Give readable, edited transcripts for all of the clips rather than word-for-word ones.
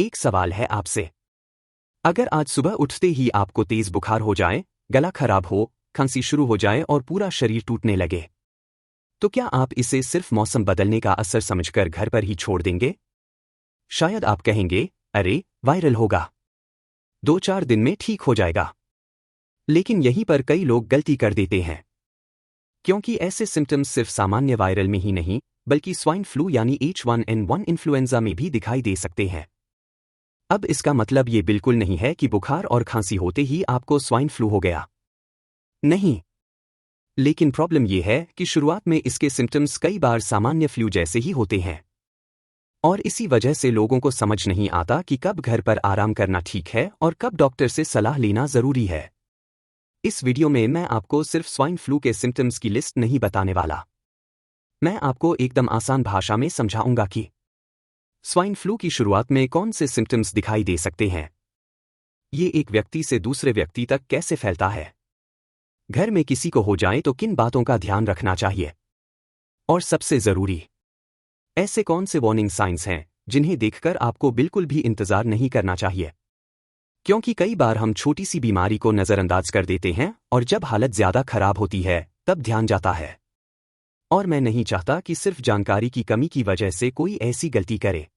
एक सवाल है आपसे। अगर आज सुबह उठते ही आपको तेज बुखार हो जाए, गला खराब हो, खांसी शुरू हो जाए और पूरा शरीर टूटने लगे, तो क्या आप इसे सिर्फ मौसम बदलने का असर समझकर घर पर ही छोड़ देंगे? शायद आप कहेंगे, अरे, वायरल होगा, 2-4 दिन में ठीक हो जाएगा। लेकिन यहीं पर कई लोग गलती कर देते हैं, क्योंकि ऐसे सिम्टम्स सिर्फ सामान्य वायरल में ही नहीं, बल्कि स्वाइन फ्लू यानी H1N1 इन्फ्लुएंजा में भी दिखाई दे सकते हैं। अब इसका मतलब ये बिल्कुल नहीं है कि बुखार और खांसी होते ही आपको स्वाइन फ्लू हो गया। नहीं। लेकिन प्रॉब्लम ये है कि शुरुआत में इसके सिम्टम्स कई बार सामान्य फ्लू जैसे ही होते हैं। और इसी वजह से लोगों को समझ नहीं आता कि कब घर पर आराम करना ठीक है और कब डॉक्टर से सलाह लेना जरूरी है। इस वीडियो में मैं आपको सिर्फ स्वाइन फ्लू के सिम्टम्स की लिस्ट नहीं बताने वाला। मैं आपको एकदम आसान भाषा में समझाऊंगा कि स्वाइन फ्लू की शुरुआत में कौन से सिम्टम्स दिखाई दे सकते हैं, ये एक व्यक्ति से दूसरे व्यक्ति तक कैसे फैलता है, घर में किसी को हो जाए तो किन बातों का ध्यान रखना चाहिए, और सबसे जरूरी, ऐसे कौन से वार्निंग साइंस हैं जिन्हें देखकर आपको बिल्कुल भी इंतजार नहीं करना चाहिए। क्योंकि कई बार हम छोटी सी बीमारी को नजरअंदाज कर देते हैं और जब हालत ज्यादा खराब होती है तब ध्यान जाता है। और मैं नहीं चाहता कि सिर्फ जानकारी की कमी की वजह से कोई ऐसी गलती करे।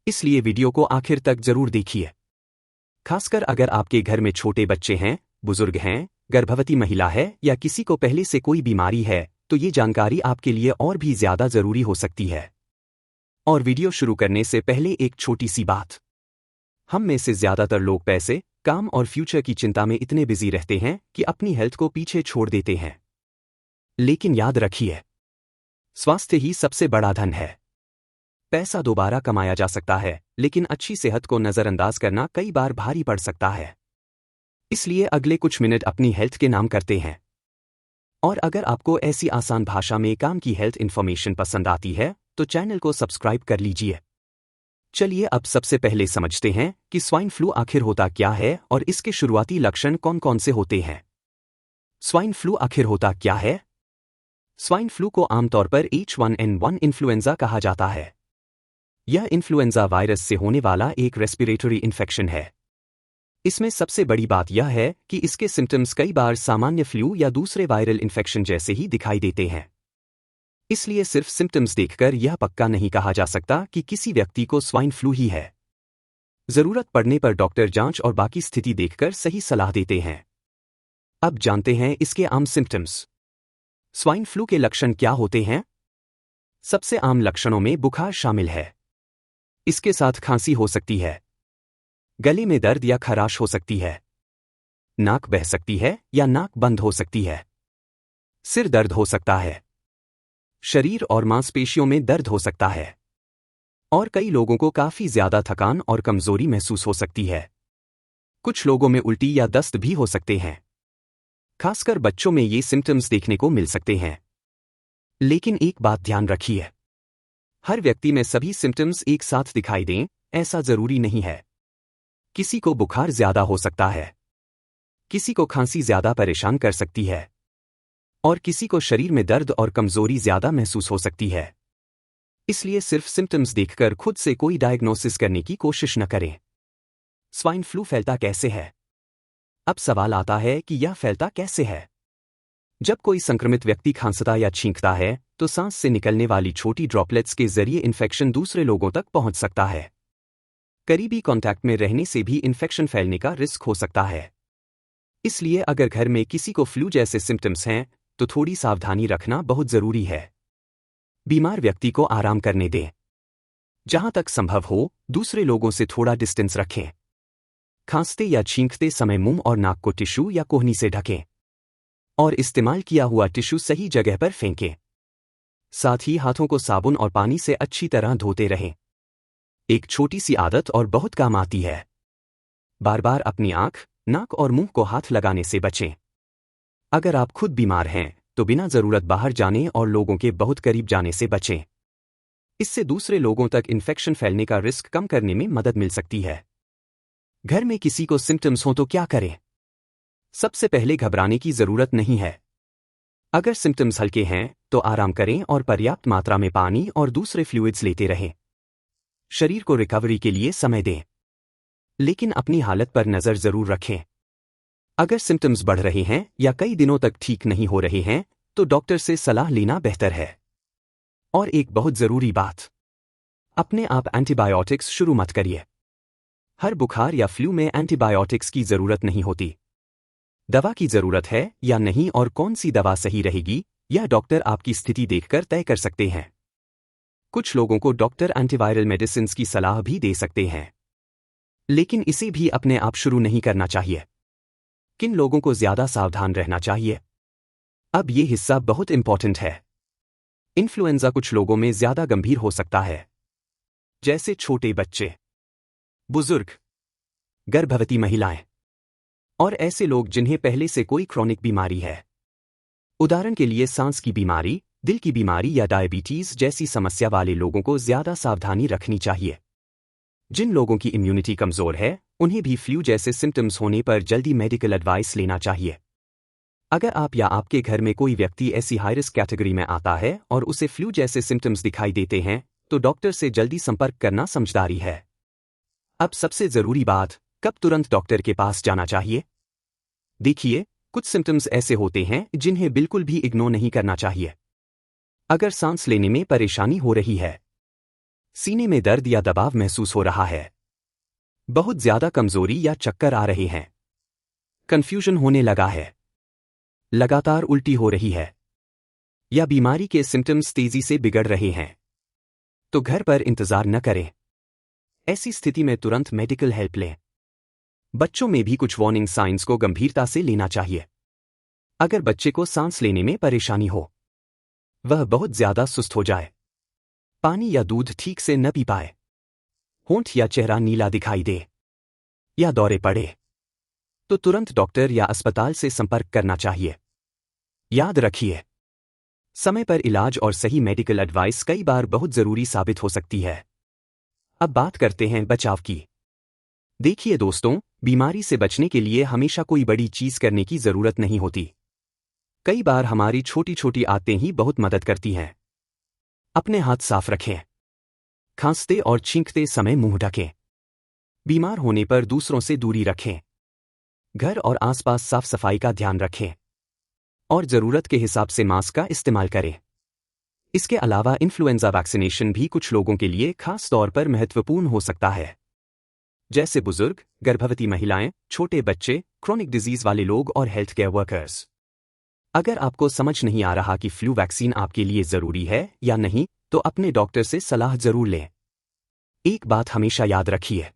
इसलिए वीडियो को आखिर तक जरूर देखिए। खासकर अगर आपके घर में छोटे बच्चे हैं, बुजुर्ग हैं, गर्भवती महिला है या किसी को पहले से कोई बीमारी है, तो ये जानकारी आपके लिए और भी ज्यादा जरूरी हो सकती है। और वीडियो शुरू करने से पहले एक छोटी सी बात। हम में से ज्यादातर लोग पैसे, काम और फ्यूचर की चिंता में इतने बिजी रहते हैं कि अपनी हेल्थ को पीछे छोड़ देते हैं। लेकिन याद रखिए, स्वास्थ्य ही सबसे बड़ा धन है। पैसा दोबारा कमाया जा सकता है, लेकिन अच्छी सेहत को नजरअंदाज करना कई बार भारी पड़ सकता है। इसलिए अगले कुछ मिनट अपनी हेल्थ के नाम करते हैं। और अगर आपको ऐसी आसान भाषा में काम की हेल्थ इन्फॉर्मेशन पसंद आती है, तो चैनल को सब्सक्राइब कर लीजिए। चलिए अब सबसे पहले समझते हैं कि स्वाइन फ्लू आखिर होता क्या है और इसके शुरुआती लक्षण कौन कौन से होते हैं। स्वाइन फ्लू आखिर होता क्या है? स्वाइन फ्लू को आमतौर पर H1N1 इन्फ्लुएंजा कहा जाता है। यह इन्फ्लुएंजा वायरस से होने वाला एक रेस्पिरेटरी इन्फेक्शन है। इसमें सबसे बड़ी बात यह है कि इसके सिम्टम्स कई बार सामान्य फ्लू या दूसरे वायरल इन्फेक्शन जैसे ही दिखाई देते हैं। इसलिए सिर्फ सिम्टम्स देखकर यह पक्का नहीं कहा जा सकता कि किसी व्यक्ति को स्वाइन फ्लू ही है। जरूरत पड़ने पर डॉक्टर जांच और बाकी स्थिति देखकर सही सलाह देते हैं। अब जानते हैं इसके आम सिम्टम्स। स्वाइन फ्लू के लक्षण क्या होते हैं? सबसे आम लक्षणों में बुखार शामिल है। इसके साथ खांसी हो सकती है, गले में दर्द या खराश हो सकती है, नाक बह सकती है या नाक बंद हो सकती है, सिर दर्द हो सकता है, शरीर और मांसपेशियों में दर्द हो सकता है, और कई लोगों को काफी ज्यादा थकान और कमजोरी महसूस हो सकती है। कुछ लोगों में उल्टी या दस्त भी हो सकते हैं। खासकर बच्चों में ये सिम्टम्स देखने को मिल सकते हैं। लेकिन एक बात ध्यान रखिए, हर व्यक्ति में सभी सिम्टम्स एक साथ दिखाई दें, ऐसा जरूरी नहीं है। किसी को बुखार ज्यादा हो सकता है, किसी को खांसी ज्यादा परेशान कर सकती है, और किसी को शरीर में दर्द और कमजोरी ज्यादा महसूस हो सकती है। इसलिए सिर्फ सिम्टम्स देखकर खुद से कोई डायग्नोसिस करने की कोशिश न करें। स्वाइन फ्लू फैलता कैसे है? अब सवाल आता है कि यह फैलता कैसे है। जब कोई संक्रमित व्यक्ति खांसता या छींकता है, तो सांस से निकलने वाली छोटी ड्रॉपलेट्स के जरिए इन्फेक्शन दूसरे लोगों तक पहुंच सकता है। करीबी कांटेक्ट में रहने से भी इन्फेक्शन फैलने का रिस्क हो सकता है। इसलिए अगर घर में किसी को फ्लू जैसे सिम्टम्स हैं, तो थोड़ी सावधानी रखना बहुत जरूरी है। बीमार व्यक्ति को आराम करने दें। जहां तक संभव हो, दूसरे लोगों से थोड़ा डिस्टेंस रखें। खांसते या छींकते समय मुंह और नाक को टिश्यू या कोहनी से ढकें, और इस्तेमाल किया हुआ टिश्यू सही जगह पर फेंकें। साथ ही हाथों को साबुन और पानी से अच्छी तरह धोते रहें। एक छोटी सी आदत और बहुत काम आती है। बार बार अपनी आंख, नाक और मुंह को हाथ लगाने से बचें। अगर आप खुद बीमार हैं, तो बिना जरूरत बाहर जाने और लोगों के बहुत करीब जाने से बचें। इससे दूसरे लोगों तक इन्फेक्शन फैलने का रिस्क कम करने में मदद मिल सकती है। घर में किसी को सिम्टम्स हो तो क्या करें? सबसे पहले घबराने की जरूरत नहीं है। अगर सिम्टम्स हल्के हैं, तो आराम करें और पर्याप्त मात्रा में पानी और दूसरे फ्लूइड्स लेते रहें। शरीर को रिकवरी के लिए समय दें। लेकिन अपनी हालत पर नज़र जरूर रखें। अगर सिम्टम्स बढ़ रहे हैं या कई दिनों तक ठीक नहीं हो रहे हैं तो डॉक्टर से सलाह लेना बेहतर है। और एक बहुत ज़रूरी बात, अपने आप एंटीबायोटिक्स शुरू मत करिए। हर बुखार या फ्लू में एंटीबायोटिक्स की ज़रूरत नहीं होती। दवा की ज़रूरत है या नहीं और कौन सी दवा सही रहेगी यह डॉक्टर आपकी स्थिति देखकर तय कर सकते हैं। कुछ लोगों को डॉक्टर एंटीवायरल मेडिसिन्स की सलाह भी दे सकते हैं, लेकिन इसे भी अपने आप शुरू नहीं करना चाहिए। किन लोगों को ज़्यादा सावधान रहना चाहिए? अब ये हिस्सा बहुत इंपॉर्टेंट है। इन्फ्लुएंजा कुछ लोगों में ज़्यादा गंभीर हो सकता है, जैसे छोटे बच्चे, बुजुर्ग, गर्भवती महिलाएं और ऐसे लोग जिन्हें पहले से कोई क्रॉनिक बीमारी है। उदाहरण के लिए सांस की बीमारी, दिल की बीमारी या डायबिटीज जैसी समस्या वाले लोगों को ज़्यादा सावधानी रखनी चाहिए। जिन लोगों की इम्यूनिटी कमज़ोर है उन्हें भी फ्लू जैसे सिम्टम्स होने पर जल्दी मेडिकल एडवाइस लेना चाहिए। अगर आप या आपके घर में कोई व्यक्ति ऐसी हाई रिस्क कैटेगरी में आता है और उसे फ्लू जैसे सिम्टम्स दिखाई देते हैं तो डॉक्टर से जल्दी संपर्क करना समझदारी है। अब सबसे ज़रूरी बात, कब तुरंत डॉक्टर के पास जाना चाहिए? देखिए, कुछ सिम्टम्स ऐसे होते हैं जिन्हें बिल्कुल भी इग्नोर नहीं करना चाहिए। अगर सांस लेने में परेशानी हो रही है, सीने में दर्द या दबाव महसूस हो रहा है, बहुत ज्यादा कमजोरी या चक्कर आ रहे हैं, कंफ्यूजन होने लगा है, लगातार उल्टी हो रही है या बीमारी के सिम्टम्स तेजी से बिगड़ रहे हैं, तो घर पर इंतजार न करें। ऐसी स्थिति में तुरंत मेडिकल हेल्प लें। बच्चों में भी कुछ वार्निंग साइंस को गंभीरता से लेना चाहिए। अगर बच्चे को सांस लेने में परेशानी हो, वह बहुत ज्यादा सुस्त हो जाए, पानी या दूध ठीक से न पी पाए, होंठ या चेहरा नीला दिखाई दे या दौरे पड़े, तो तुरंत डॉक्टर या अस्पताल से संपर्क करना चाहिए। याद रखिए, समय पर इलाज और सही मेडिकल एडवाइस कई बार बहुत जरूरी साबित हो सकती है। अब बात करते हैं बचाव की। देखिए दोस्तों, बीमारी से बचने के लिए हमेशा कोई बड़ी चीज करने की जरूरत नहीं होती। कई बार हमारी छोटी छोटी आदतें ही बहुत मदद करती हैं। अपने हाथ साफ रखें, खांसते और छींकते समय मुंह ढकें, बीमार होने पर दूसरों से दूरी रखें, घर और आसपास साफ सफाई का ध्यान रखें और जरूरत के हिसाब से मास्क का इस्तेमाल करें। इसके अलावा इन्फ्लुएंजा वैक्सीनेशन भी कुछ लोगों के लिए खास तौर पर महत्वपूर्ण हो सकता है, जैसे बुजुर्ग, गर्भवती महिलाएं, छोटे बच्चे, क्रॉनिक डिजीज वाले लोग और हेल्थ केयर वर्कर्स। अगर आपको समझ नहीं आ रहा कि फ्लू वैक्सीन आपके लिए जरूरी है या नहीं, तो अपने डॉक्टर से सलाह जरूर लें। एक बात हमेशा याद रखिए,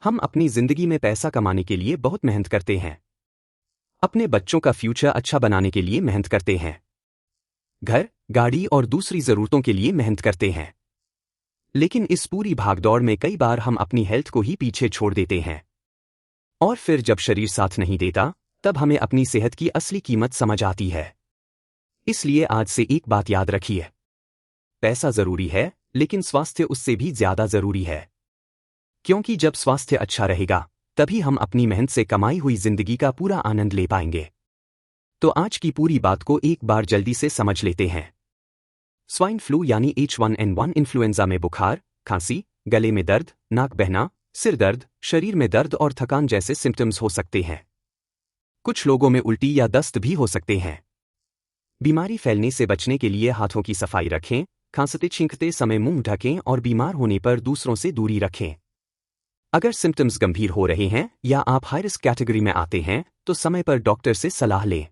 हम अपनी जिंदगी में पैसा कमाने के लिए बहुत मेहनत करते हैं, अपने बच्चों का फ्यूचर अच्छा बनाने के लिए मेहनत करते हैं, घर, गाड़ी और दूसरी जरूरतों के लिए मेहनत करते हैं। लेकिन इस पूरी भागदौड़ में कई बार हम अपनी हेल्थ को ही पीछे छोड़ देते हैं। और फिर जब शरीर साथ नहीं देता, तब हमें अपनी सेहत की असली कीमत समझ आती है। इसलिए आज से एक बात याद रखिए, पैसा जरूरी है, लेकिन स्वास्थ्य उससे भी ज्यादा जरूरी है। क्योंकि जब स्वास्थ्य अच्छा रहेगा, तभी हम अपनी मेहनत से कमाई हुई जिंदगी का पूरा आनंद ले पाएंगे। तो आज की पूरी बात को एक बार जल्दी से समझ लेते हैं। स्वाइन फ्लू यानी H1N1 इन्फ्लुएंजा में बुखार, खांसी, गले में दर्द, नाक बहना, सिर दर्द, शरीर में दर्द और थकान जैसे सिम्टम्स हो सकते हैं। कुछ लोगों में उल्टी या दस्त भी हो सकते हैं। बीमारी फैलने से बचने के लिए हाथों की सफाई रखें, खांसते छींकते समय मुंह ढकें और बीमार होने पर दूसरों से दूरी रखें। अगर सिम्टम्स गंभीर हो रहे हैं या आप हाई रिस्क कैटेगरी में आते हैं तो समय पर डॉक्टर से सलाह लें।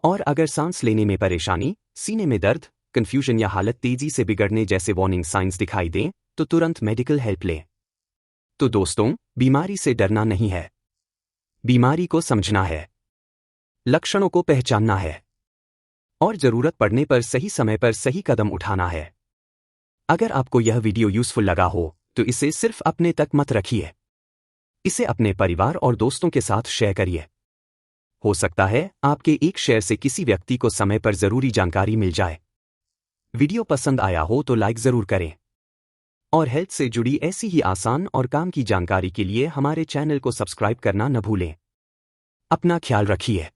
और अगर सांस लेने में परेशानी, सीने में दर्द, कंफ्यूजन या हालत तेजी से बिगड़ने जैसे वार्निंग साइंस दिखाई दें तो तुरंत मेडिकल हेल्प लें। तो दोस्तों, बीमारी से डरना नहीं है, बीमारी को समझना है, लक्षणों को पहचानना है और जरूरत पड़ने पर सही समय पर सही कदम उठाना है। अगर आपको यह वीडियो यूजफुल लगा हो तो इसे सिर्फ अपने तक मत रखिए, इसे अपने परिवार और दोस्तों के साथ शेयर करिए। हो सकता है आपके एक शेयर से किसी व्यक्ति को समय पर जरूरी जानकारी मिल जाए। वीडियो पसंद आया हो तो लाइक जरूर करें और हेल्थ से जुड़ी ऐसी ही आसान और काम की जानकारी के लिए हमारे चैनल को सब्सक्राइब करना न भूलें। अपना ख्याल रखिए,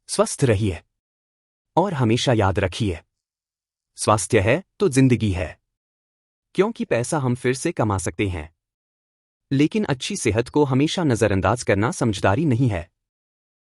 स्वस्थ रहिए और हमेशा याद रखिए, स्वास्थ्य है तो जिंदगी है। क्योंकि पैसा हम फिर से कमा सकते हैं, लेकिन अच्छी सेहत को हमेशा नज़रअंदाज करना समझदारी नहीं है।